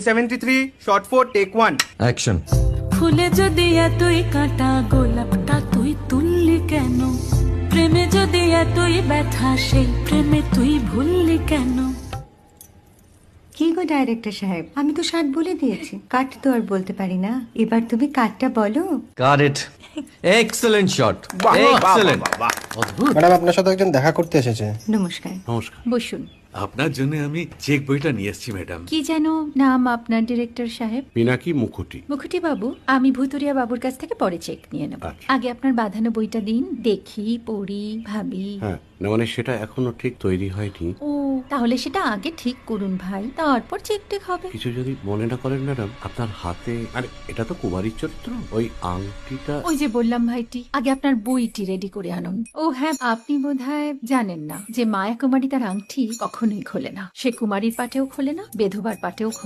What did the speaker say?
73 shot 4 take 1 action. ফুলে যদি এতই কাঁটা গোলাপটা তুই তুললি কেন? প্রেমে যদি এতই ব্যথা সেই প্রেমে তুই ভুললি কেন? কি গো ডাইরেক্টর সাহেব, আমি তো 60 বলে দিয়েছি, কাট তো আর বলতে পারি না, এবার তুমি কাটটা বলো। Got it. এক্সেলেন্ট শট, বাহ, বাহ, এক্সেলেন্ট। বাহ, বাহ, বাহ। ম্যাডাম আপনার সাথে একজন দেখা করতে এসেছে। নমস্কার। নমস্কার। বসুন। আপনার জন্য আমি চেক বইটা নিয়ে এসেছি ম্যাডাম। কি যেন নাম আপনার ডিরেক্টর সাহেব? পিনাকি মুখোটি। মুখুটি বাবু, আমি ভুতুরিয়া বাবুর কাছ থেকে পরে চেক নিয়ে নেব। আচ্ছা। আগে আপনার বাঁধানো বইটা দিন, দেখি, পড়ি, ভাবি। হ্যাঁ, না মানে সেটা এখনো ঠিক তৈরি হয়নি। ও, তাহলে সেটা আগে ঠিক করুন ভাই, তারপর চেক টেক হবে। কিছু যদি মনে না করেন ম্যাডাম, আপনার হাতে, আরে এটা তো কুমারীর চরিত্র, ওই আংটিটা। ওই যে বললাম ভাইটি, আগে আপনার বইটি রেডি করে আনুন। ও হ্যাঁ, আপনি বোধহয় জানেন না যে মায়া কুমারী তার আংটি কখনোই খোলে না। সে কুমারীর পাটেও খোলে না, বেধবার পাটেও খোলে না।